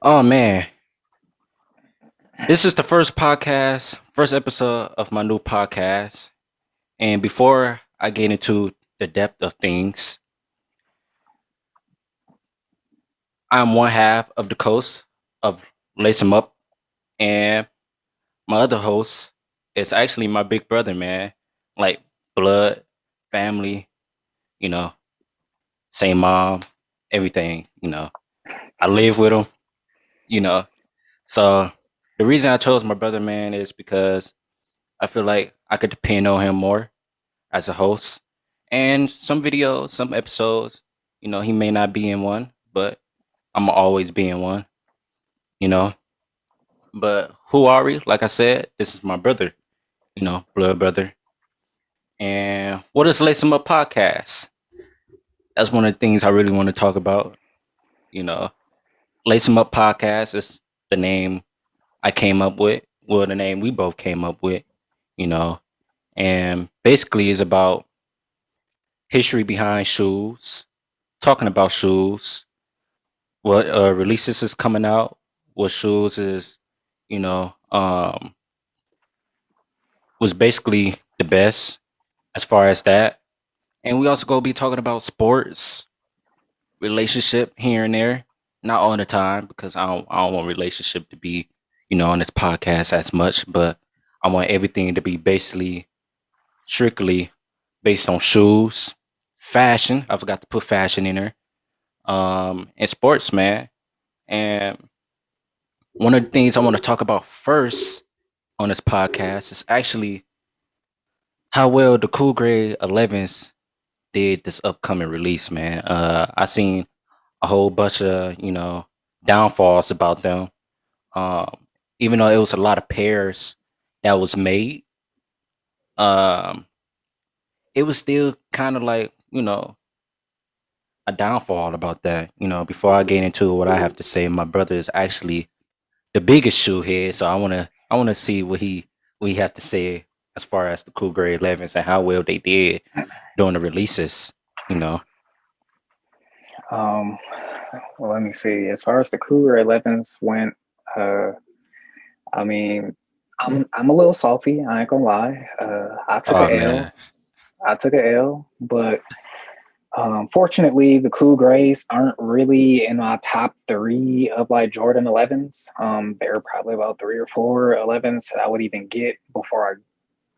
Oh man, this is the first episode of my new podcast. And before I get into the depth of things, I'm one half of the host of Lace 'em Up, and my other host is actually my big brother, man. Like blood, family, you know, same mom, everything, I live with him, you know. So the reason I chose my brother, man, is because I feel like I could depend on him more as a host. And some videos, some episodes, he may not be in one, but I'm always be in one, you know. But who are we? Like I said, this is my brother, blood brother. And what is Lace 'em Up podcast? That's one of the things I really want to talk about. You know, Lace 'em Up podcast is the name I came up with. Well, the name we both came up with, you know, and basically is about history behind shoes, talking about shoes, what releases is coming out, what shoes is, you know, was basically the best as far as that. And we also go be talking about sports, relationship here and there, not all the time because I don't want relationship to be, on this podcast as much, but I want everything to be basically strictly based on shoes, fashion. I forgot to put fashion in there. And sports, man. And one of the things I want to talk about first on this podcast is actually how well the Cool Grade 11s did this upcoming release, man. I seen a whole bunch of, downfalls about them. Um, Even though it was a lot of pairs that was made, um, it was still kind of like, a downfall about that. Before I get into what I have to say, my brother is actually the biggest shoe head, so I wanna see what he have to say as far as the Cool Grade 11s and how well they did during the releases. You know, Um, well, let me see. As far as the Cougar 11s went, uh, I mean, I'm a little salty. I ain't gonna lie. I took oh a L. man, I took a L, but fortunately, the Cool Grays aren't really in my top three of like Jordan 11s. There are probably about 3 or 4 11s that I would even get before I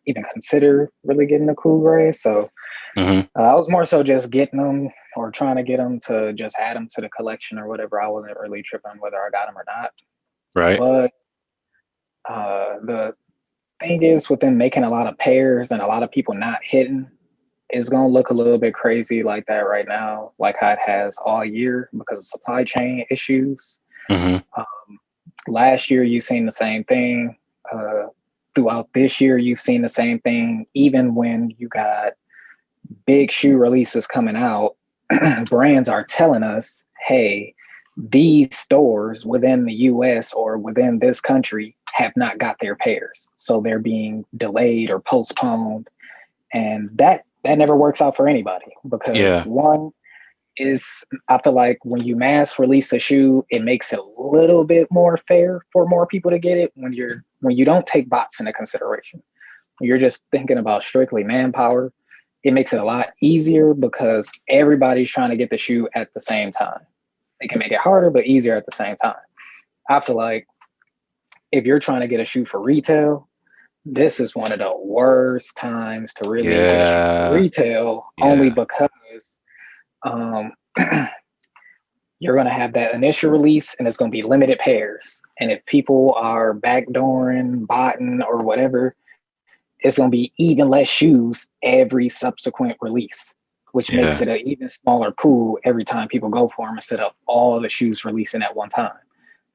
even consider really getting the Cool Gray. So hmm I was more so just getting them or trying to get them to just add them to the collection or whatever. I wasn't really tripping whether I got them or not. right, But the thing is, with them making a lot of pairs and a lot of people not hitting, it's going to look a little bit crazy like that right now, like how it has all year because of supply chain issues. hmm Last year, you've seen the same thing. Throughout this year, you've seen the same thing. Even when you got big shoe releases coming out, brands are telling us, hey, these stores within the US or within this country have not got their pairs. So they're being delayed or postponed. And that never works out for anybody because yeah, one is, I feel like when you mass release a shoe, it makes it a little bit more fair for more people to get it when you don't take bots into consideration. When you're just thinking about strictly manpower, it makes it a lot easier because everybody's trying to get the shoe at the same time. It can make it harder, but easier at the same time. I feel like if you're trying to get a shoe for retail, this is one of the worst times to really get a shoe for yeah, retail, only yeah, because um, you're going to have that initial release and it's going to be limited pairs. And if people are backdooring, botting, or whatever, it's going to be even less shoes every subsequent release, which makes Yeah. it an even smaller pool every time people go for them instead of all the shoes releasing at one time.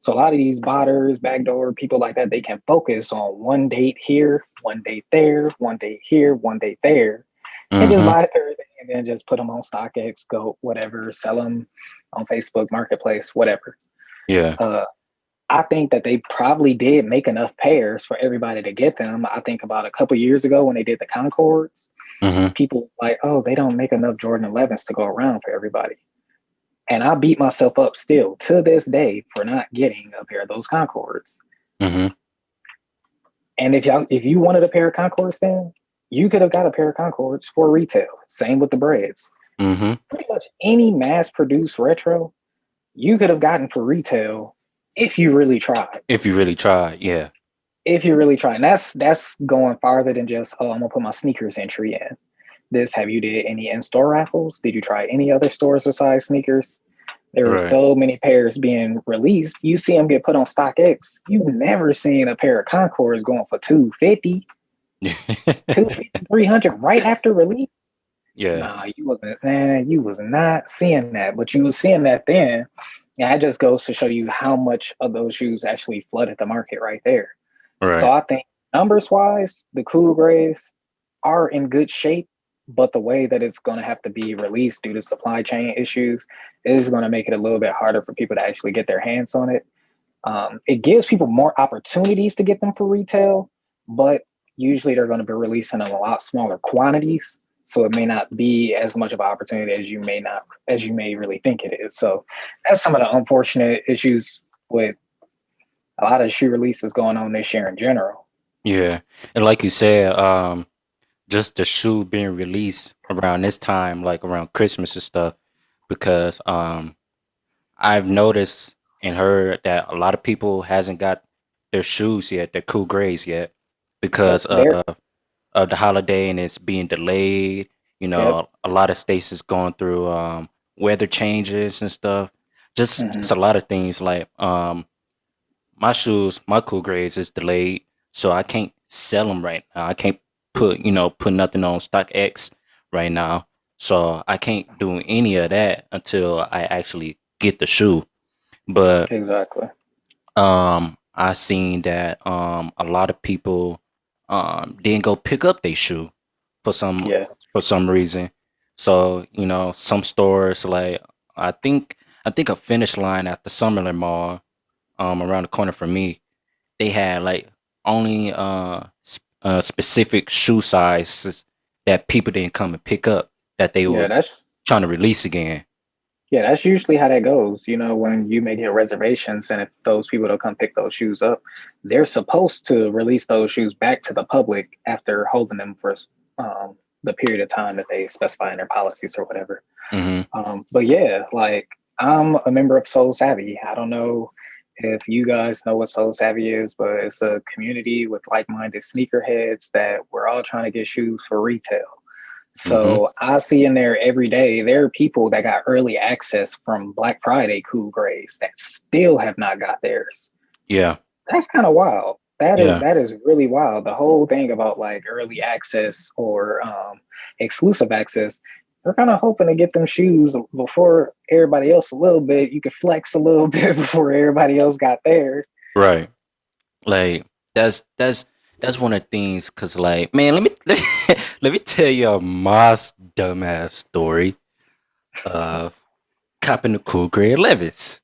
So a lot of these botters, backdoor people like that, they can focus on one date here, one date there, one date here, one date there, and just Mhm. buy everything and then just put them on StockX, go whatever, sell them on Facebook Marketplace, whatever. Yeah. Uh, I think that they probably did make enough pairs for everybody to get them. I think about a couple years ago when they did the Concords, Mhm. people were like, oh, they don't make enough Jordan 11s to go around for everybody. And I beat myself up still to this day for not getting a pair of those Concords. Mhm. And if you wanted a pair of Concords then, you could have got a pair of Concords for retail. Same with the Breads. Mhm. Pretty much any mass produced retro, you could have gotten for retail if you really tried. If you really try, yeah. If you really try. And that's going farther than just, oh, I'm gonna put my sneakers entry in. This, have you did any in-store raffles? Did you try any other stores besides sneakers? There were Right. so many pairs being released. You see them get put on StockX. You've never seen a pair of Concords going for 250, 250, 300 right after release. Yeah. Nah, you was not seeing that, but you was seeing that then. And that just goes to show you how much of those shoes actually flooded the market right there. So Right. I think numbers wise, the Cool Grays are in good shape, but the way that it's going to have to be released due to supply chain issues is going to make it a little bit harder for people to actually get their hands on it. It gives people more opportunities to get them for retail, but usually they're going to be releasing in a lot smaller quantities. So it may not be as much of an opportunity as you may really think it is. So that's some of the unfortunate issues with a lot of shoe releases going on this year in general. Yeah. And like you said, just the shoe being released around this time, like around Christmas and stuff, because I've noticed and heard that a lot of people hasn't got their shoes yet, their cool grays yet, Yep, because there. of the holiday and it's being delayed. You Yep. know, a lot of states is going through weather changes and stuff. Hmm. Just a lot of things like my shoes, my cool grades is delayed, so I can't sell them right now. I can't put nothing on StockX right now, so I can't do any of that until I actually get the shoe. But Exactly. I seen that a lot of people didn't go pick up their shoe for some Yeah. for some reason. So some stores like I think I think a Finish Line at the Summerlin Mall around the corner from me, they had like only specific shoe sizes that people didn't come and pick up that they Yeah. was trying to release again. That's usually how that goes. You know, when you make your reservations and if those people don't come pick those shoes up, they're supposed to release those shoes back to the public after holding them for the period of time that they specify in their policies or whatever. Hmm. But yeah, like I'm a member of Soul Savvy. I don't know if you guys know what Soul Savvy is, but it's a community with like-minded sneakerheads that we're all trying to get shoes for retail. Hmm. So I see in there every day, there are people that got early access from Black Friday cool grays that still have not got theirs. Yeah. That's kind of wild. That is Yeah. that is really wild. The whole thing about like early access or exclusive access, they're kind of hoping to get them shoes before everybody else a little bit. You could flex a little bit before everybody else got theirs. Right. Like that's one of the things. Cause like, man, let me tell you a Moss dumbass story of copping the cool gray 11s.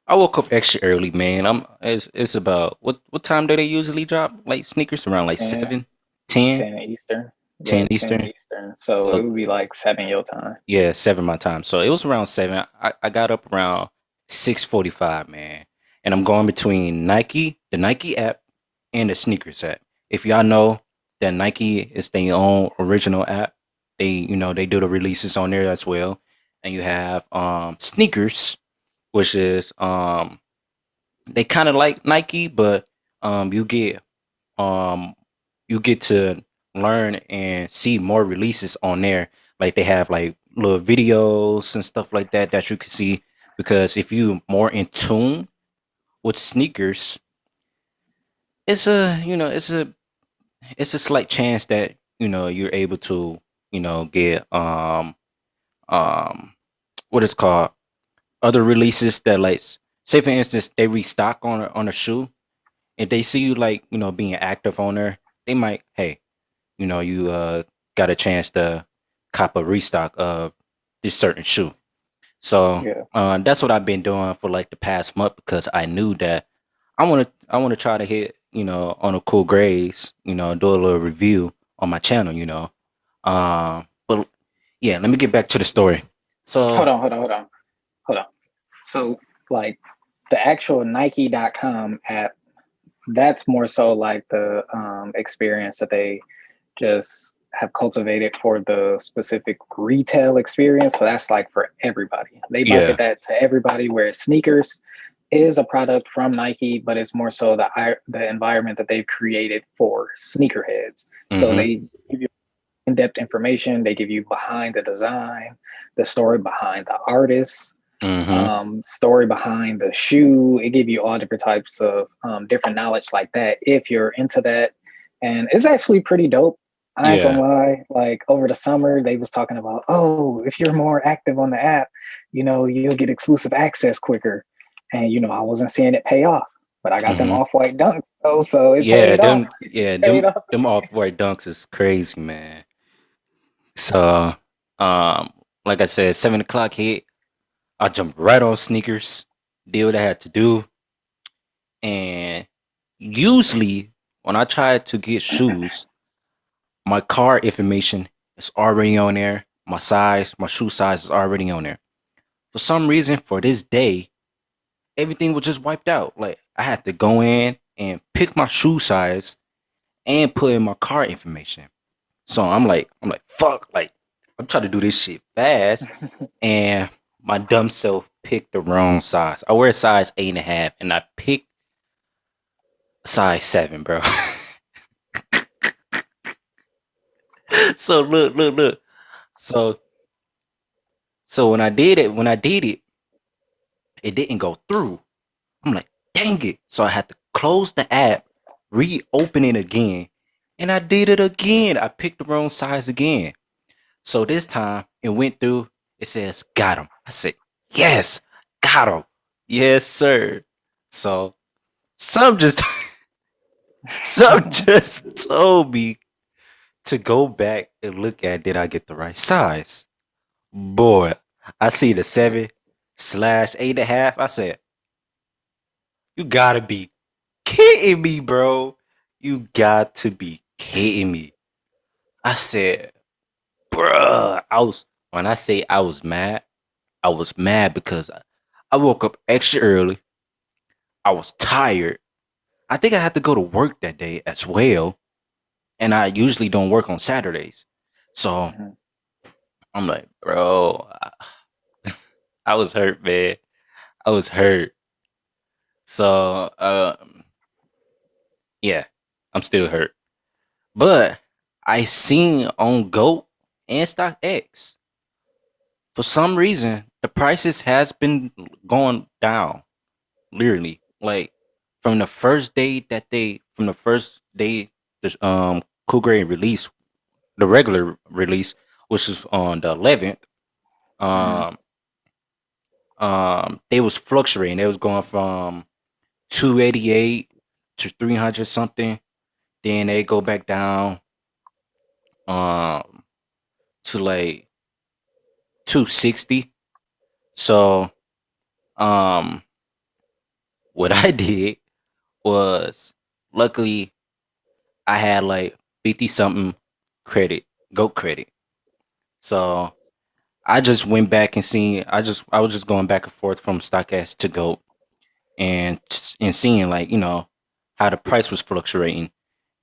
I woke up extra early, man. It's about what time do they usually drop? Like sneakers around like 10, 7, 10, 10 Eastern. Yeah, 10 10 Eastern. Eastern. So it So would be like 7 your time. yeah, 7 my time. So it was around 7. I got up around 6:45, man. And I'm going between the Nike app and the sneakers app. If y'all know that Nike is their own original app, they do the releases on there as well. And you have sneakers, which is they kind of like Nike, but um you get um you get to learn and see more releases on there. Like they have like little videos and stuff like that that you can see, because if you more in tune with sneakers, it's a it's a slight chance that you're able to get um what is called other releases that like say for instance they restock on a shoe. If they see you like being active on there, they might, hey, you got a chance to cop a restock of this certain shoe. So Yeah. that's what I've been doing for like the past month because I knew that I want to try to hit on a cool grades, do a little review on my channel, but yeah, let me get back to the story. So Hold on. So like the actual Nike.com app, that's more so like the experience that they just have cultivated for the specific retail experience. So that's like for everybody. They yeah. market that to everybody. Where sneakers is a product from Nike, but it's more so the environment that they've created for sneakerheads. So Mm-hmm. they give you in-depth information. They give you behind the design, the story behind the artist, Mm-hmm. story behind the shoe. It give you all different types of different knowledge like that if you're into that, and it's actually pretty dope. I ain't gonna Yeah. lie. Like over the summer, they was talking about, oh, if you're more active on the app, you'll get exclusive access quicker. And I wasn't seeing it pay off, but I got them Mm-hmm. off white dunks, so it Yeah, paid off. them yeah, It paid them off. them off-white dunks is crazy, man. So um like I said, 7 o'clock hit, I jumped right on sneakers, did what I had to do. And usually when I try to get shoes, my car information is already on there. My shoe size is already on there. For some reason, for this day, everything was just wiped out. Like I had to go in and pick my shoe size and put in my car information. So I'm like, fuck, like I'm trying to do this shit fast, and my dumb self picked the wrong size. I wear a size 8.5, and I picked a size 7, bro. So look. So when I did it, it didn't go through. I'm like, dang it. So I had to close the app, reopen it again, and I did it again. I picked the wrong size again. So this time it went through. It says, got him. I said, yes, got him. Yes, sir. So some just some just told me to go back and look at did I get the right size. Boy, I see the 7/8.5. I said, you gotta be kidding me, bro. You got to be kidding me. I said, bruh. When I say I was mad because I woke up extra early. I was tired. I think I had to go to work that day as well. And I usually don't work on Saturdays. So Mhm. I'm like, bro, I was hurt, man. I was hurt. So yeah, I'm still hurt. But I seen on Goat and Stockx, for some reason, the prices has been going down. Literally, like from the first day the Cool Grade release, the regular release, which is on the 11th. Mhm. Um, they was fluctuating. They was going from 288 to 300 something. Then they go back down um to like 260. So um what I did was, luckily I had like 50 something credit, goat credit. So I just went back and seen I was just going back and forth from Stockx to goat, and seeing like, how the price was fluctuating,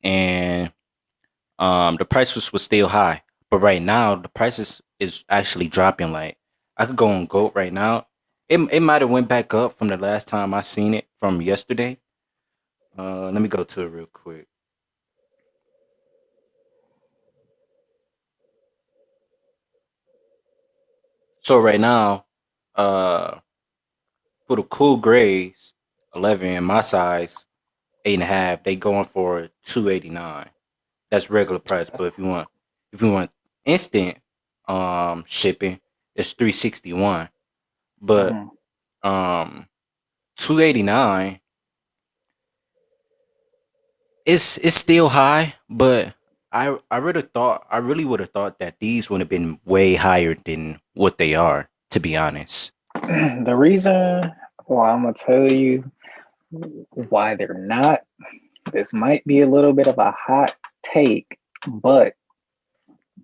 and the price was still high. But right now the prices is actually dropping. Like I could go on goat right now. It might have went back up from the last time I seen it from yesterday. Let me go to it real quick. So right now, uh, for the cool grays, 11, my size 8.5, they going for 289. That's regular price. But That's, if you want instant shipping, it's 361. But mhm. um 289, it's still high, but I really would have thought that these would have been way higher than what they are, to be honest. The reason why I'm gonna tell you why they're not. This might be a little bit of a hot take, but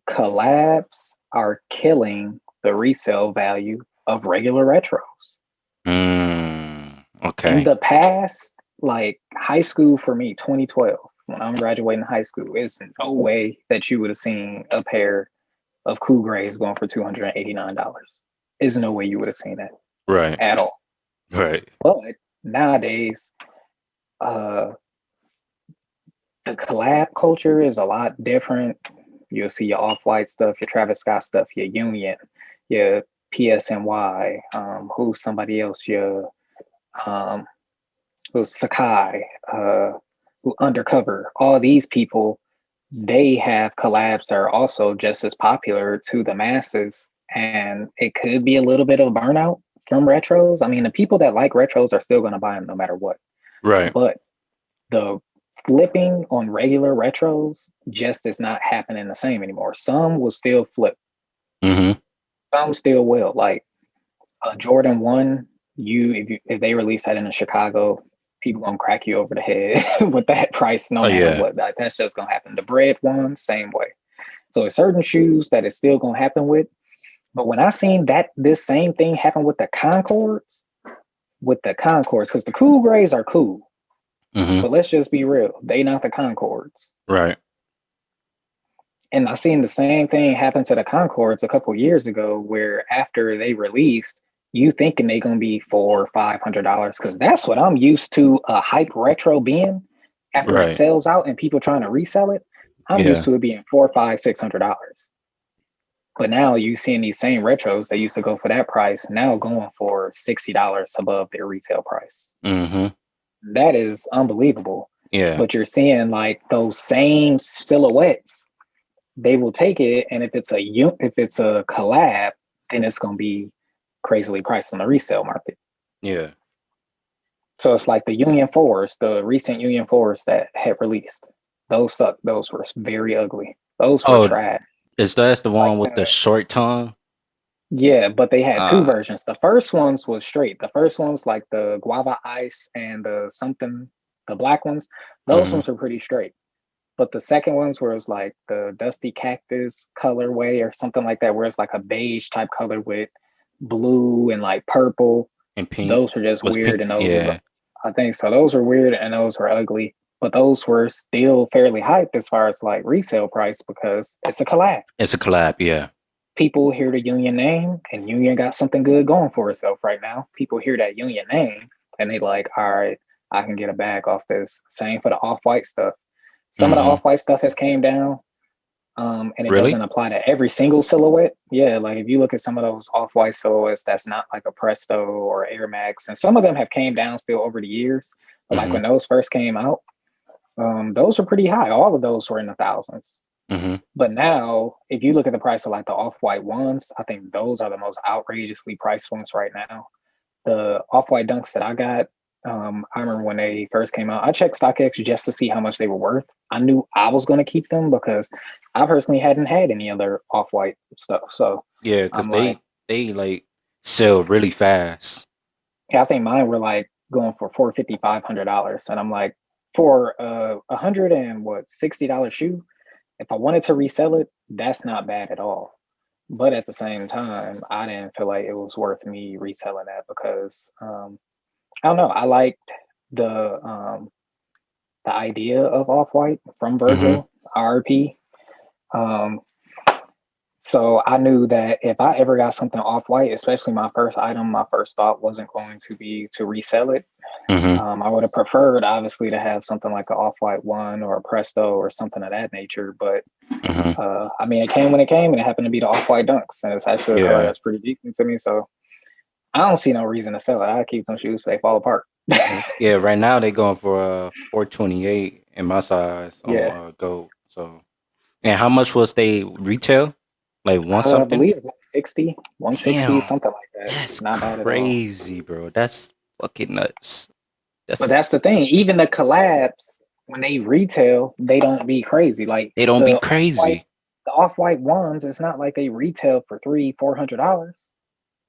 collabs are killing the resale value of regular retros. In Okay. the past, like high school for me, 2012, when I'm graduating high school, it's no way that you would have seen a pair of cool grays going for $289. There's no way you would have seen that Right. at all. Right. But nowadays, uh, the collab culture is a lot different. You'll see your Off White stuff, your Travis Scott stuff, your Union, your PSNY, who's somebody else, your um, who's Sakai, who Undercover. All these people, they have collabs that are also just as popular to the masses, and it could be a little bit of burnout from retros. I mean, the people that like retros are still going to buy them no matter what, Right. but the flipping on regular retros just is not happening the same anymore. Some will still flip, Mm-hmm. some still will. Like a Jordan 1, if they release that in Chicago, people gonna crack you over the head with that price no Oh matter yeah. what. That's just gonna happen. The bread one, same way. So it's certain shoes that it's still gonna happen with. But when I seen that this same thing happen with the Concords, because the cool grays are cool, Mm-hmm. but let's just be real, they not the Concords. Right. And I seen the same thing happen to the Concords a couple years ago, where after they released, you thinking they gonna be $400-500 because that's what I'm used to a hype retro being. After it Right. sells out and people trying to resell it, I'm used Yeah. to it being $400, $500, $600. But now you seeing these same retros that used to go for that price now going for $60 above their retail price. Mm-hmm. That is unbelievable. Yeah. But you're seeing like those same silhouettes, they will take it, and if it's a collab, then it's going to be crazily priced on the resale market. Yeah. So it's like the Union Fours, the recent Union Fours that had released. Those suck. Those were very ugly. Those were Oh, trash. is that the Like one with the short tongue? yeah, but they had two Uh versions. The first ones was straight. The first ones like the guava ice and the something, the black ones. Those mm-hmm. ones were pretty straight. But the second ones where it's like the dusty cactus colorway or something like that, where it's like a beige type color with blue and like purple, And pink. those were just Was weird. pink? And those was, Yeah. I think so. Those were weird and those were ugly. But those were still fairly hyped as far as like resale price because it's a collab. It's a collab, yeah. People hear the Union name and Union got something good going for itself right now. People hear that Union name and they like, all right, I can get a bag off this. Same for the off white stuff. Some of the Mm-hmm. off white stuff has came down, and it Really? doesn't apply to every single silhouette. Yeah, like if you look at some of those off white silhouettes, that's not like a Presto or Air Max, and some of them have came down still over the years. But like Mm-hmm. when those first came out, those were pretty high. All of those were in the thousands. Mm-hmm. But now, if you look at the price of like the off white ones, I think those are the most outrageously priced ones right now. The off white dunks that I got, I remember when they first came out, I checked StockX just to see how much they were worth. I knew I was going to keep them because I personally hadn't had any other off white stuff. So Yeah, because I'm like, they like sell really fast. yeah, I think mine were like going for $450, $500. And I'm like, for a hundred and what, $60 shoe, if I wanted to resell it, that's not bad at all. But at the same time, I didn't feel like it was worth me reselling that because I don't know. I liked the idea of Off White from Mm-hmm. Virgil RP. Um, so I knew that if I ever got something Off White, especially my first item, my first thought wasn't going to be to resell it. Mm-hmm. I would have preferred, obviously, to have something like an Off White one or a Presto or something of that nature. But Mm-hmm. I mean, it came when it came, and it happened to be the Off White Dunks, and it's actually a color Yeah. that's pretty decent to me. So I don't see no reason to sell it. I keep them shoes so they fall apart. Yeah, right now they going for 428 in my size on Yeah, Go. So, and how much was they retail? Like one I something? believe 160, 160, Damn, something like that. that's Not bad at all. crazy, bro. That's fucking nuts. But That's that's the thing. Even the collabs, when they retail, they don't be crazy. Like they don't be crazy. the off white ones, it's not like they retail for $300-400.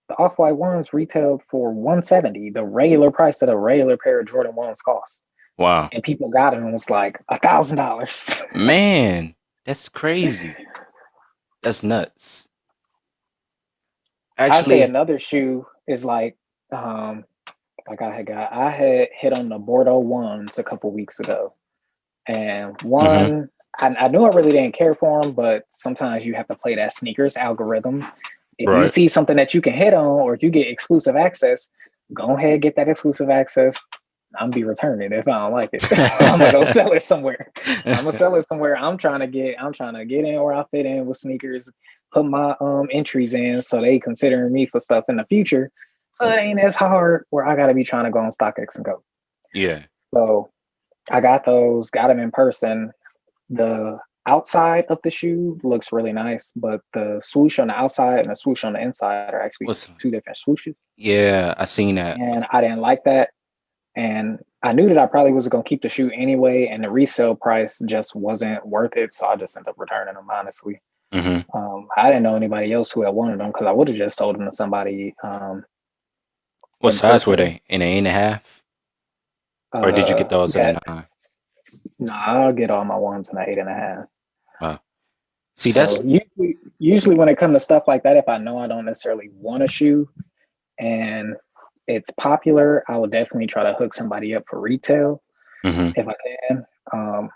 The off white ones retailed for 170, the regular price that a regular pair of Jordan ones cost. Wow, And people got it and was like $1,000. man, that's crazy. That's nuts. I say Actually, another shoe is like I had hit on the Bordeaux ones a couple weeks ago. And mm-hmm, one, I knew I really didn't care for them, but sometimes you have to play that sneakers algorithm. If you right. see something that you can hit on, or if you get exclusive access, go ahead, get that exclusive access. I'm be returning if I don't like it. I'm gonna go sell it somewhere. I'm gonna sell it somewhere. I'm trying to get in where I fit in with sneakers, put my entries in so they considering me for stuff in the future. So it ain't as hard where I gotta be trying to go on StockX and go. Yeah. So I got those, got them in person. The outside of the shoe looks really nice, but the swoosh on the outside and the swoosh on the inside are actually What's two different swooshes. yeah, I seen that. And I didn't like that. And I knew that I probably was going to keep the shoe anyway, and the resale price just wasn't worth it. So I just ended up returning them, honestly. Hmm. I didn't know anybody else who had wanted them because I would have just sold them to somebody What in size were person. they? In an 8.5? Or did you get those in Yeah, a 9? no, I'll get all my ones in an 8.5. Wow. See, So that's usually when it comes to stuff like that, if I know I don't necessarily want a shoe and it's popular, I will definitely try to hook somebody up for retail hmm if I can. Um,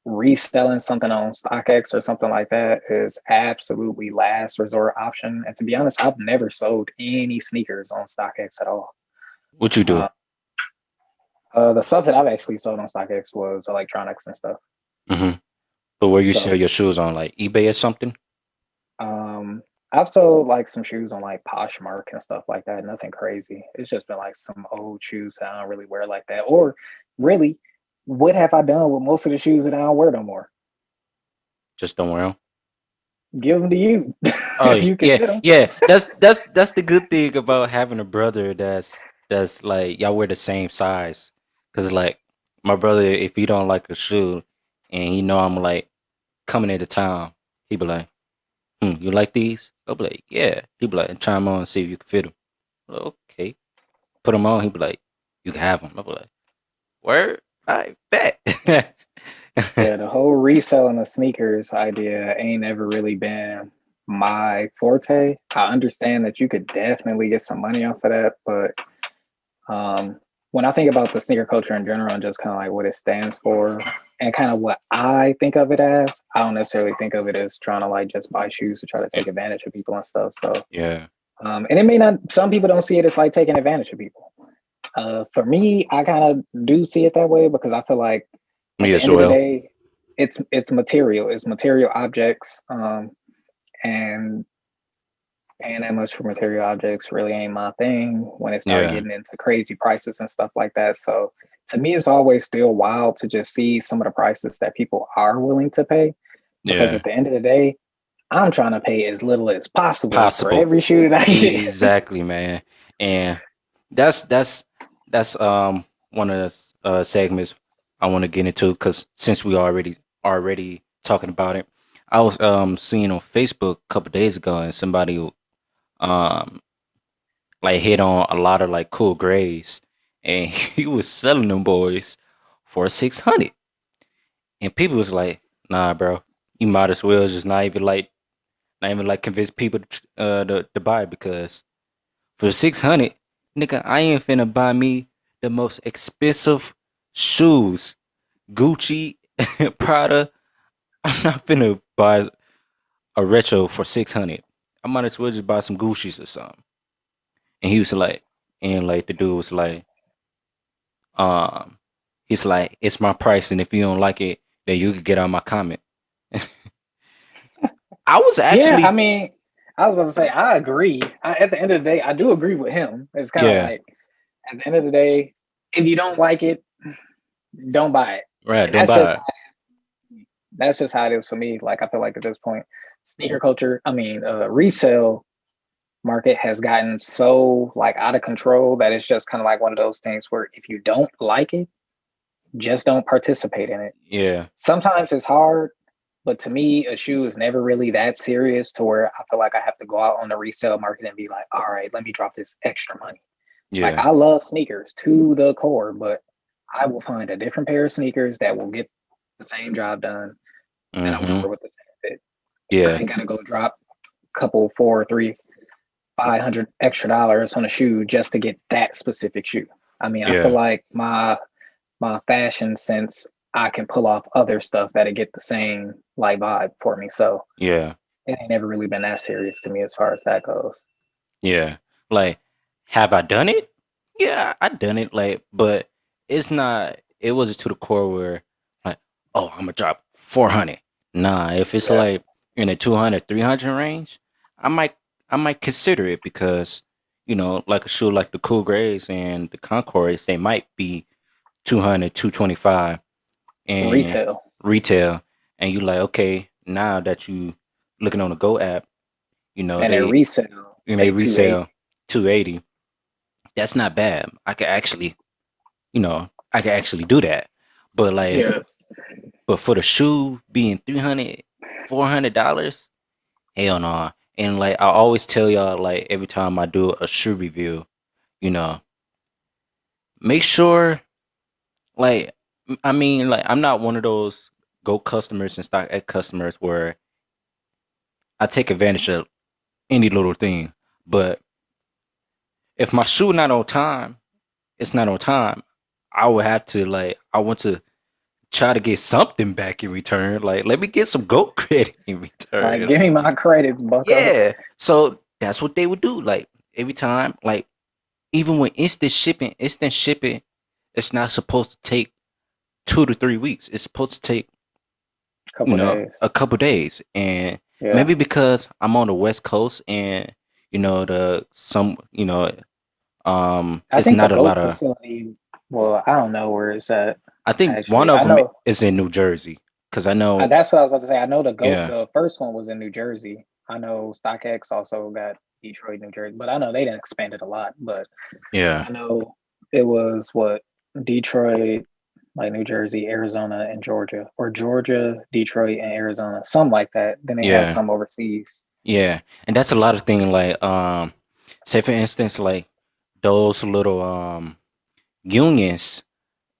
Reselling something on StockX or something like that is absolutely last resort option. And to be honest, I've never sold any sneakers on StockX at all. what you Uh, do. the stuff that I've actually sold on StockX was electronics and stuff. Hmm. But where you sell So your shoes on, like eBay or something? Um, I've sold like some shoes on like Poshmark and stuff like that. Nothing crazy. It's just been like some old shoes that I don't really wear like that. Or really, what have I done with most of the shoes that I don't wear no more? Just don't wear them. Give them to you Oh if you can yeah, fit them. yeah. That's the good thing about having a brother that's like y'all wear the same size. Cause like my brother, if he don't like a shoe, and he know I'm like coming into town, he be like, you like these? I'll be like, yeah. He be like, try them on and see if you can fit them. Okay. Put them on. He be like, you can have them. I'll be like, word? I bet. Yeah, the whole reselling of sneakers idea ain't ever really been my forte. I understand that you could definitely get some money off of that, but when I think about the sneaker culture in general and just kind of like what it stands for and kind of what I think of it as, I don't necessarily think of it as trying to like just buy shoes to try to Yeah. take advantage of people and stuff. So, Yeah. and it may not, some people don't see it as like taking advantage of people. For me, I kind of do see it that way because I feel like at Me the as end of the well. day, it's material objects, and paying that much for material objects really ain't my thing when it started Yeah. getting into crazy prices and stuff like that. So to me, it's always still wild to just see some of the prices that people are willing to pay. Because Yeah. at the end of the day, I'm trying to pay as little as possible for Possible. every shoe that I get. Exactly, man. And that's that's that's one of the segments I want to get into because since we already talking about it, I was seeing on Facebook a couple days ago and somebody um like hit on a lot of like cool grays and he was selling them boys for 600 and people was like, nah, bro, you might as well just not even like convince people to buy it because for 600, nigga, I ain't finna buy me the most expensive shoes. Gucci, Prada. I'm not finna buy a retro for 600. I might as well just buy some Gucci's or something. And he was like, and like the dude was like, um, he's like, it's my price, and if you don't like it, then you could get on my comment. I was Yeah, I actually, mean, I was about to say, I agree. At the end of the day, I do agree with him. It's kind of yeah, like, at the end of the day, if you don't like it, don't buy it. right, And don't that's buy just it. That's just how it is for me. Like I feel like at this point, sneaker culture, resale market has gotten so like out of control that it's just kind of like one of those things where if you don't like it, just don't participate in it. Yeah. Sometimes it's hard, but to me, a shoe is never really that serious to where I feel like I have to go out on the resale market and be like, all right, let me drop this extra money. Like Yeah. I love sneakers to the core, but I will find a different pair of sneakers that will get the same job done that I will Mm-hmm. wear with the same fit. I Yeah. ain't gotta go drop a couple, four, three, 500 extra dollars on a shoe just to get that specific shoe. I mean, I feel Yeah. like my fashion sense, I can pull off other stuff that'll get the same like vibe for me. So Yeah. it ain't never really been that serious to me as far as that goes. Yeah. Like, have I done it? Yeah, I done it. Like, but it's not. It wasn't to the core where, like, oh, I'm gonna drop 400. Nah, if it's Yeah. like in the 200, 300 range, I might, I might consider it because, like a shoe like the Cool Grays and the Concords, they might be 200, 225 and Retail. retail, and you like, okay, now that you looking on the Go app, And at they resale, and they say resell 280. 280. That's not bad. I could actually do that. But like, Yeah. but for the shoe being 300, $400, hell no. And like, I always tell y'all, like, every time I do a shoe review, you know, make sure, like, I mean, like, I'm not one of those Go customers and StockX customers where I take advantage of any little thing. But if my shoe not on time, it's not on time. I would have to like I want to try to get something back in return. Like let me get some goat credit in Like return. give me my credits, bucko. Yeah. So that's what they would do. Like every time, like even when instant shipping, it's not supposed to take 2 to 3 weeks. It's supposed to take, Couple days. a couple days. And Yeah. maybe because I'm on the West Coast and the some I it's think the not a lot GOAT of. facility, well, I don't know where it's at I think one actually. of I them know is in New Jersey because I know. that's what I was about to say. I know the GOAT, Yeah, the first one was in New Jersey. I know StockX also got Detroit, New Jersey, but I know they didn't expand it a lot. But yeah, I know it was what Detroit, like New Jersey, Arizona, and Georgia, or Georgia, Detroit, and Arizona, something like that. Then they had yeah, some overseas. yeah, and that's a lot of things. Like, say for instance, like those little unions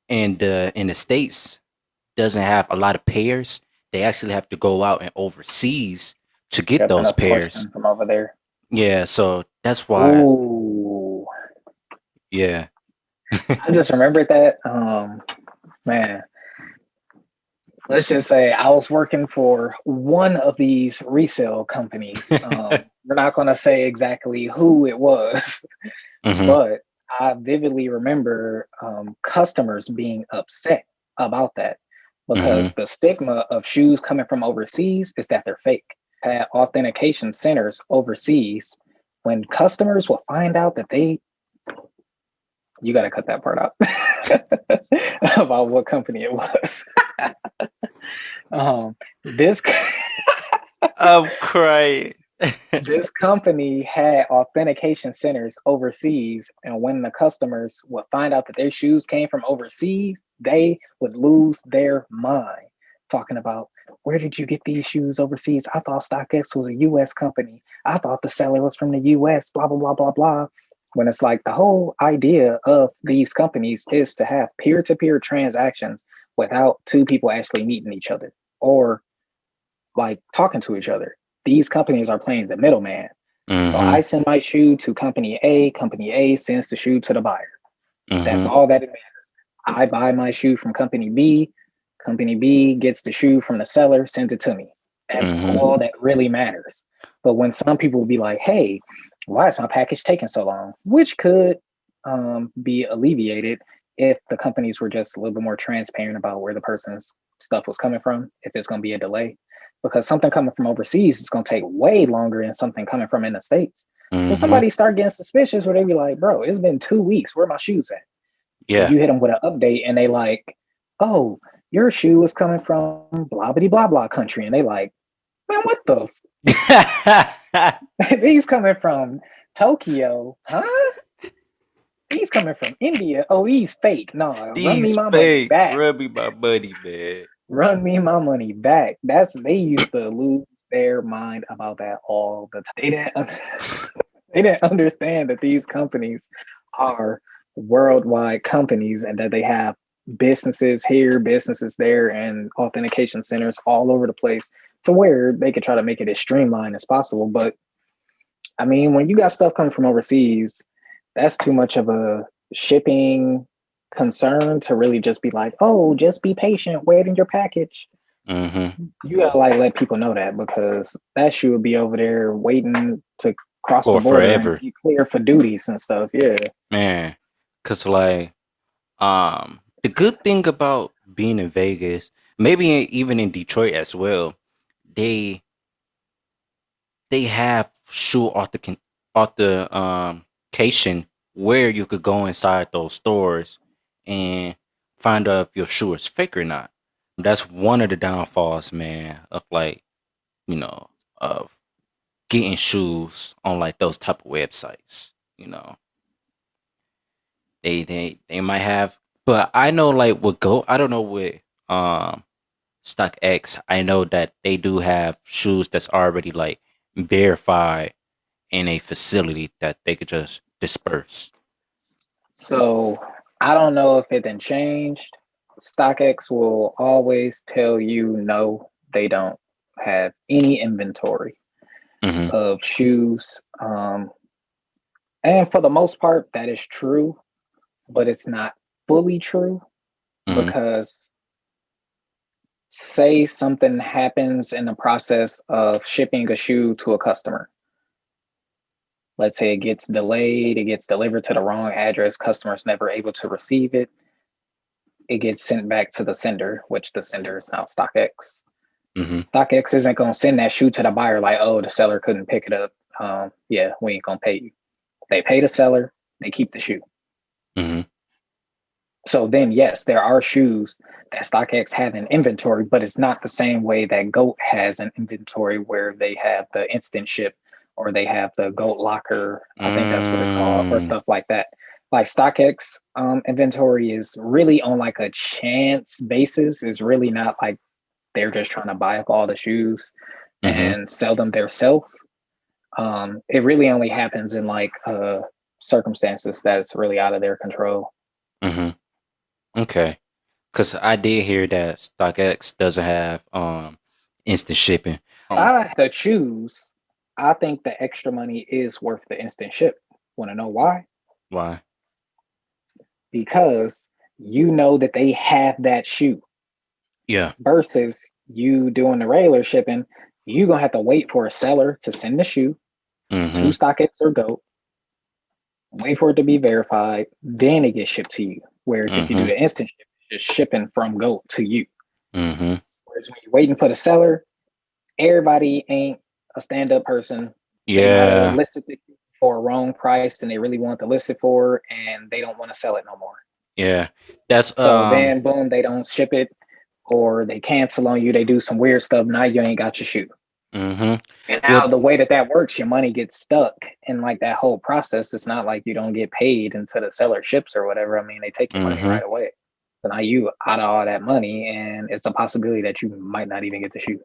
in the states doesn't have a lot of pairs. They actually have to go out and overseas to get Yep, and those I sourced pairs. them from over there. Yeah, so that's why. Ooh, Yeah, I just remembered that. Man, let's just say I was working for one of these resale companies. We're not going to say exactly who it was, hmm, but I vividly remember customers being upset about that hmm, because the stigma of shoes coming from overseas is that they're fake. At authentication centers overseas, when customers will find out that you got to cut that part out about what company it was. This I'm crying. this company had authentication centers overseas, and when the customers would find out that their shoes came from overseas, they would lose their mind talking about, where did you get these shoes overseas? I thought StockX was a US company. I thought the seller was from the US, blah blah blah blah blah. When it's like the whole idea of these companies is to have peer-to-peer transactions without two people actually meeting each other or like talking to each other. These companies are playing the middleman. So I hmm, send my shoe to company A sends the shoe to the buyer. That's hmm, all that it matters. I buy my shoe from company B gets the shoe from the seller, sends it to me. That's hmm, all that really matters. But when some people will be like, hey, why is my package taking so long? Which could be alleviated if the companies were just a little bit more transparent about where the person's stuff was coming from, if it's going to be a delay. Because something coming from overseas is going to take way longer than something coming from in the States. So hmm. somebody start getting suspicious where they be like, bro, it's been 2 weeks. Where are my shoes at? And Yeah, you hit them with an update and they like, oh, your shoe is coming from blah blah blah blah country, and they like, man, what the? These coming from Tokyo, huh? These coming from India. Oh, he's fake. No, run me These my money fake back. rubby my buddy, man. Run me my money back. That's they used to lose their mind about that all the time. They didn't understand that these companies are worldwide companies and that they have businesses here, businesses there, and authentication centers all over the place to where they could try to make it as streamlined as possible. But I mean, when you got stuff coming from overseas, that's too much of a shipping concern to really just be like, oh, just be patient, wait in your package. Mm-hmm. You gotta like let people know that because that shoe will be over there waiting to cross the For border and forever, be clear for duties and stuff. Yeah. man. Cause like the good thing about being in Vegas, maybe even in Detroit as well, they they have shoe authentication where you could go inside those stores and find out if your shoe is fake or not. That's one of the downfalls, man, of like, you know, of getting shoes on like those type of websites. You know, they might have, but I know like with Go, I don't know with um StockX. I know that they do have shoes that's already like verified in a facility that they could just disperse. So I don't know if it then changed. StockX will always tell you no, they don't have any inventory Mhm. of shoes. And for the most part, that is true, but it's not fully true Mhm. because say something happens in the process of shipping a shoe to a customer. Let's say it gets delayed, it gets delivered to the wrong address, customer's never able to receive it. It gets sent back to the sender, which the sender is now StockX. Mhm. StockX isn't going to send that shoe to the buyer like, oh, the seller couldn't pick it up. Yeah, we ain't going to pay you. They pay the seller, they keep the shoe. Mhm. So then, yes, there are shoes that StockX have in inventory, but it's not the same way that Goat has an inventory where they have the instant ship or they have the Goat locker. I think that's what it's called, or Mm. stuff like that. Like StockX inventory is really on like a chance basis. Is really not like they're just trying to buy up all the shoes Mhm. and sell them themselves. It really only happens in like circumstances that's really out of their control. Mhm. Okay. Cause I did hear that StockX doesn't have instant shipping. I had to choose. I think the extra money is worth the instant ship. Want to know why? Why? Because you know that they have that shoe Yeah. versus you doing the regular shipping. You're going to have to wait for a seller to send the shoe to Mhm. StockX or Go, wait for it to be verified, then it gets shipped to you. Whereas if you do Mhm. the instant ship, it's just shipping from Go to you. Mhm. Whereas when you're waiting for the seller, everybody ain't a stand-up person. They might have Yeah. listed it for a wrong price and they really want to list it for, and they don't want to sell it no more. Yeah. That's So then, boom, they don't ship it, or they cancel on you. They do some weird stuff. Now you ain't got your shoe. Mhm. And Well, now the way that that works, your money gets stuck in like that whole process. It's not like you don't get paid until the seller ships or whatever. I mean, they take your money mhm. right away. So now you out of all that money, and it's a possibility that you might not even get the shoe.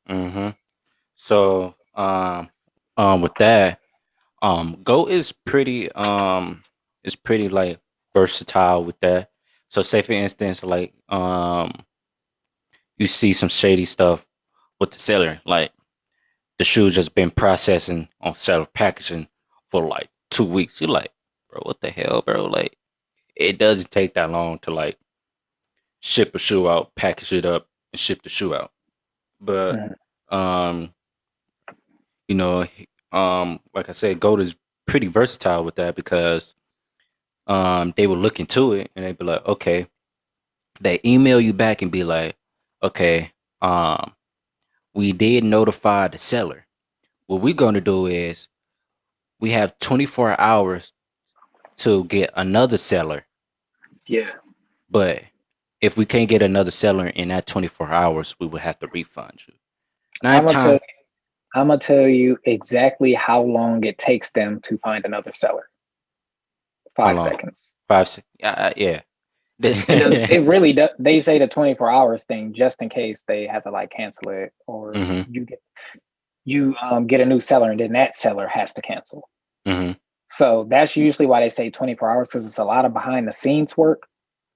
Mhm. So, with that, Go is pretty like versatile with that. So say for instance, like you see some shady stuff with the seller, like the shoe just been processing on seller packaging for like 2 weeks. You're like, bro, what the hell, bro? Like it doesn't take that long to like ship a shoe out, package it up, and ship the shoe out. But Mhm. um, you know, like I said, Goat is pretty versatile with that because they would look into it and they'd be like, okay, they email you back and be like, okay, um, we did notify the seller. What we're gonna do is we have 24 hours to get another seller, Yeah. but if we can't get another seller in that 24 hours, we would have to refund you. I'm Nine gonna tell time, I'm gonna tell you exactly how long it takes them to find another seller. how Five long? seconds. 5, 6, yeah. It does. It really does. They say the 24 hours thing just in case they have to like cancel it, or Mm-hmm. you get a new seller and then that seller has to cancel. Mm-hmm. So that's usually why they say 24 hours because it's a lot of behind the scenes work.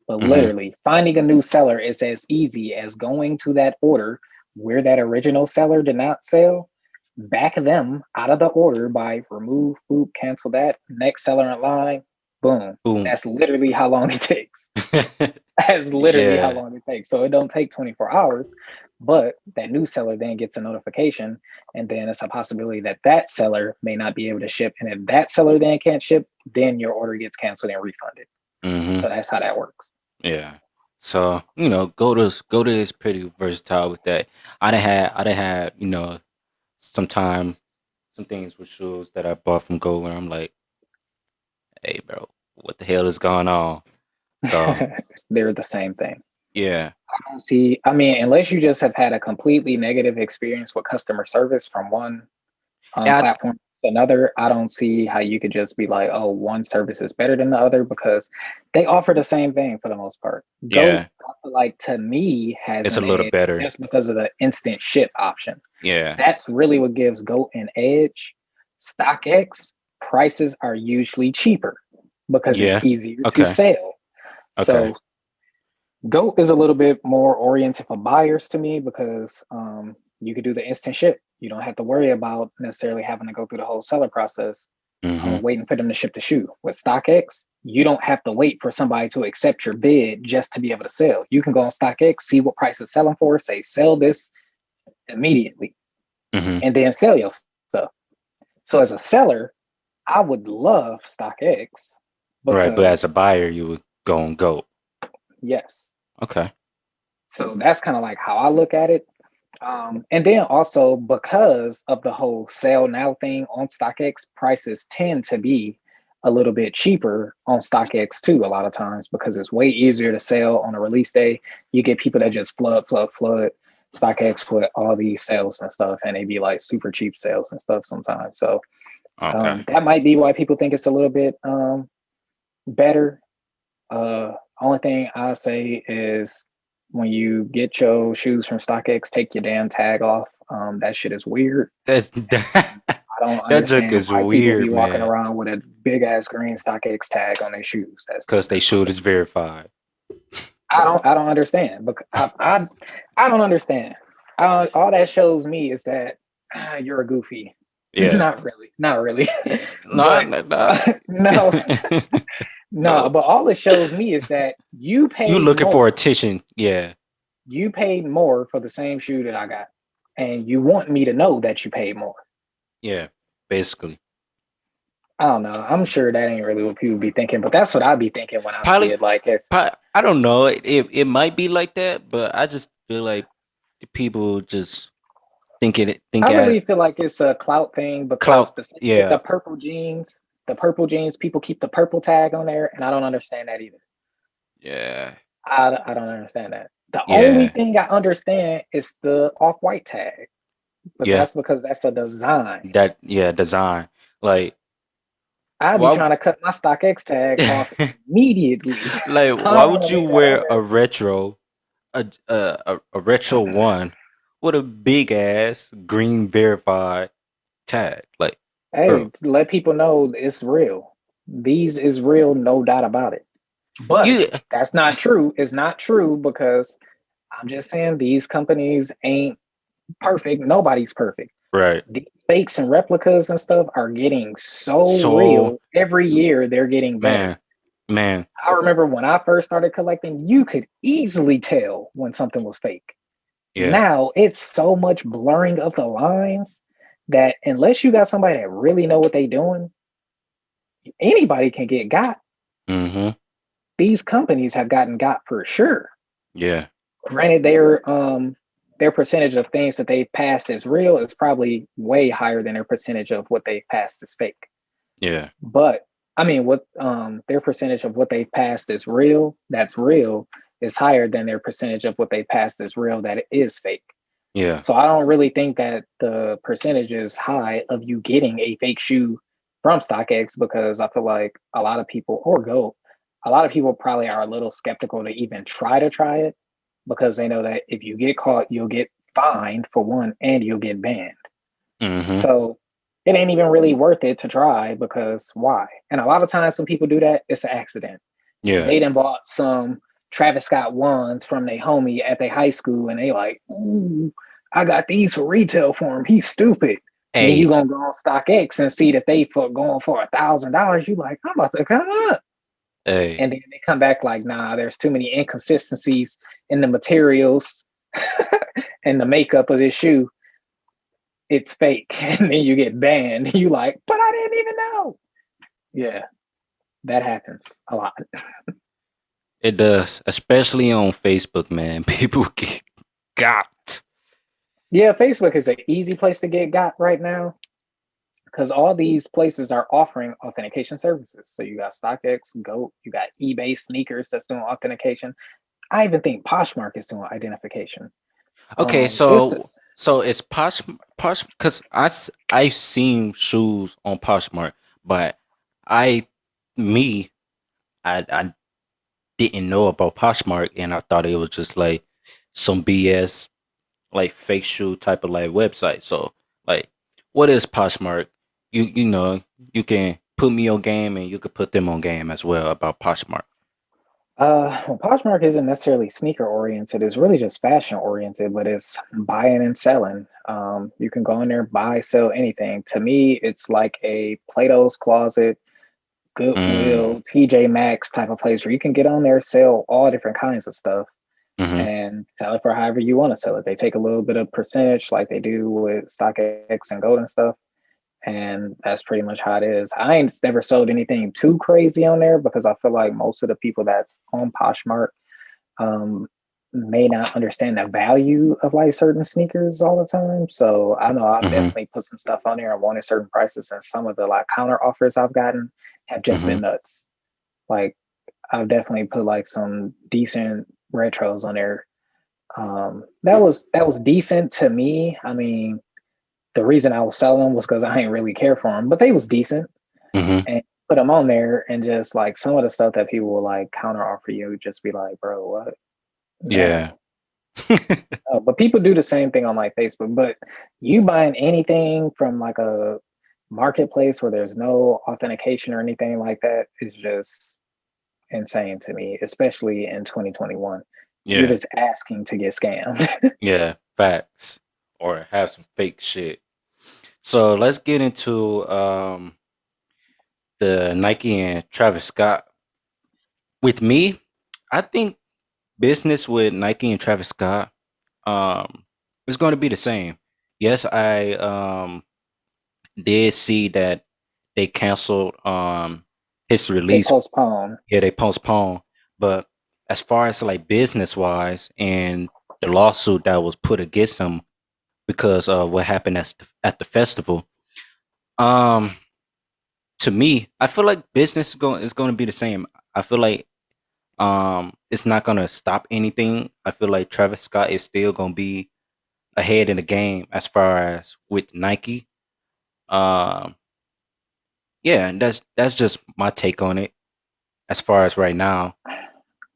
But Mm-hmm. literally, finding a new seller is as easy as going to that order where that original seller did not sell, back them out of the order by remove, boop, cancel that, next seller in line, boom. Boom. That's literally how long it takes. That's literally how Yeah. long it takes. So it don't take 24 hours, but that new seller then gets a notification, and then it's a possibility that that seller may not be able to ship. And if that seller then can't ship, then your order gets canceled and refunded. Mm-hmm. So that's how that works. Yeah. So, Go to is pretty versatile with that. I done had, some things with shoes that I bought from Go and I'm like, hey bro, what the hell is going on? So They're the same thing. yeah. I don't see, I mean, unless you just have had a completely negative experience with customer service from one Yeah, platform to another, I don't see how you could just be like, oh, one service is better than the other because they offer the same thing for the most part. Goat, yeah. I feel like to me, has It's a an little edge better. just because of the instant ship option. Yeah. That's really what gives Goat an edge. StockX prices are usually cheaper because it's Yeah. easier to Okay. sell. Okay. So Goat is a little bit more oriented for buyers to me because you could do the instant ship. You don't have to worry about necessarily having to go through the whole seller process, Mm-hmm. waiting for them to ship the shoe. With StockX, you don't have to wait for somebody to accept your bid just to be able to sell. You can go on StockX, see what price it's selling for, say sell this immediately, Mm-hmm. and then sell your stuff. So as a seller, I would love StockX Right, but as because a buyer you would go and go. yes. Okay. So that's kind of like how I look at it. And then also because of the whole sell now thing on StockX, prices tend to be a little bit cheaper on StockX too, a lot of times because it's way easier to sell on a release day. You get people that just flood StockX with all these sales and stuff, and they be like super cheap sales and stuff sometimes. So Okay. that might be why people think it's a little bit better. Only thing I say is when you get your shoes from StockX, take your damn tag off. That shit is weird. That I don't that joke understand is why people be weird, walking man. around with a big ass green StockX tag on their shoes. Cause they shoot is verified. I don't understand. But I don't understand. All that shows me is that you're a goofy. Yeah. Not really, not really. No, But no, no. no, no. No. But all it shows me is that you You paid looking more. for attention. Yeah. You paid more for the same shoe that I got, and you want me to know that you paid more. Yeah. Basically. I don't know. I'm sure that ain't really what people be thinking, but that's what I be thinking when I see Probably, it. Like if I don't know. It might be like that, but I just feel like people just think I as really feel like it's a clout thing because clout. the same with Yeah. the purple jeans, people keep the purple tag on there, and I don't understand that either. Yeah. I don't understand that. The only Yeah. thing I understand is the off white tag, but Yeah. that's because that's a design. Design. Like I'd be why trying to cut my StockX tag off immediately. like I why don't want would to you leave that on wear there. a retro one with a big ass green verified tag? Like, Hey, bro, to let people know it's real. These is real, no doubt about it. But you that's not true. It's not true because I'm just saying these companies ain't perfect. Nobody's perfect. right. These fakes and replicas and stuff are getting so So real. Every year they're getting better. man, man, I remember when I first started collecting, you could easily tell when something was fake. yeah. Now it's so much blurring of the lines that unless you got somebody that really know what they doing, anybody can get got. Mm-hmm. These companies have gotten got for sure. Yeah. Granted, their percentage of things that they passed as real is probably way higher than their percentage of what they passed as fake. Yeah. But I mean, what their percentage of what they passed as real, that's real. is higher than their percentage of what they passed as real that is fake. Yeah. So I don't really think that the percentage is high of you getting a fake shoe from StockX, because I feel like a lot of people, or Go, a lot of people probably are a little skeptical to even try it, because they know that if you get caught, you'll get fined for one, and you'll get banned. Mm-hmm. So it ain't even really worth it to try, because why? And a lot of times when people do that, it's an accident. Yeah. They done bought some Travis Scott ones from their homie at their high school, and they like, ooh, I got these for retail for him. He's stupid. Then you Hey. gonna go on StockX and see that they for going for $1,000. You like, I'm about to come up. Hey. And then they come back like, nah, there's too many inconsistencies in the materials and the makeup of this shoe. It's fake. And then you get banned. You like, but I didn't even know. Yeah, that happens a lot. It does, especially on Facebook, man. People get got. Yeah, Facebook is an easy place to get got right now, because all these places are offering authentication services. So you got StockX, Goat, you got eBay sneakers that's doing authentication. I even think Poshmark is doing identification. Okay, It's so it's Posh because I've seen shoes on Poshmark, but I me I didn't know about Poshmark, and I thought it was just like some BS, like fake shoe type of like website. So like, what is Poshmark? You know, you can put me on game, and you could put them on game as well about Poshmark. well, Poshmark isn't necessarily sneaker oriented. It's really just fashion oriented, but it's buying and selling. You can go in there, buy, sell anything. To me, it's like a Plato's Closet, Mm, Goodwill, TJ Maxx type of place where you can get on there, sell all different kinds of stuff, mm-hmm, and sell it for however you want to sell it. They take a little bit of percentage like they do with StockX and Gold and stuff. And that's pretty much how it is. I ain't never sold anything too crazy on there, because I feel like most of the people that's on Poshmark um, may not understand the value of like certain sneakers all the time. So I know I've mm-hmm, definitely put some stuff on there and wanted certain prices, and some of the like counter offers I've gotten have just mm-hmm. been nuts. Like I've definitely put like some decent retros on there. That was decent to me. I mean, the reason I was selling them was because I ain't really care for them, but they was decent, Mm-hmm. and put them on there, and just like some of the stuff that people will like counter offer you, just be like, bro, what? Yeah. No. But people do the same thing on like Facebook. But you buying anything from like a marketplace where there's no authentication or anything like that is just insane to me, especially in 2021. You're Yeah. just asking to get scammed. Yeah. Facts. Or have some fake shit. So let's get into the Nike and Travis Scott. With me, I think business with Nike and Travis Scott is going to be the same. Yes, I did see that they canceled his They release. postpone. Yeah, they postponed. But as far as like business wise and the lawsuit that was put against him because of what happened at the festival, um, to me, I feel like business is going to be the same. I feel like it's not gonna stop anything. I feel like Travis Scott is still gonna be ahead in the game as far as with Nike. Um, yeah, and that's just my take on it as far as right now.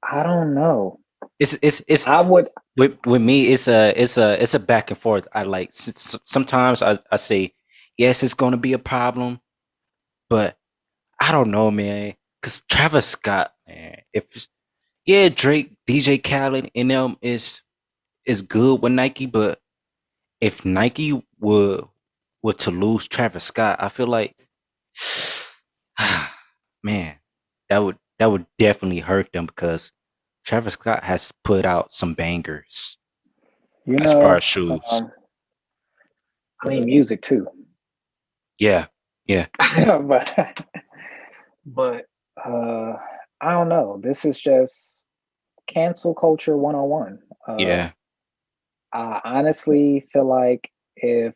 I don't know. It's I would. with me. It's a back and forth. I like sometimes I say yes, it's gonna be a problem, but I don't know, man. Cause Travis Scott, man, if yeah, Drake, DJ Khaled, and them is good with Nike, but if Nike were to lose Travis Scott, I feel like man, that would definitely hurt them because Travis Scott has put out some bangers You as far as know, shoes. I mean, music too. Yeah, yeah, but but uh, I don't know. This is just cancel culture 101. yeah. I honestly feel like if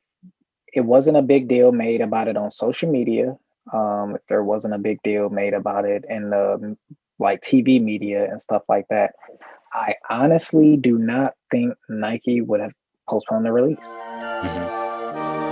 it wasn't a big deal made about it on social media, if there wasn't a big deal made about it in the like TV media and stuff like that, I honestly do not think Nike would have postponed the release. Mhm.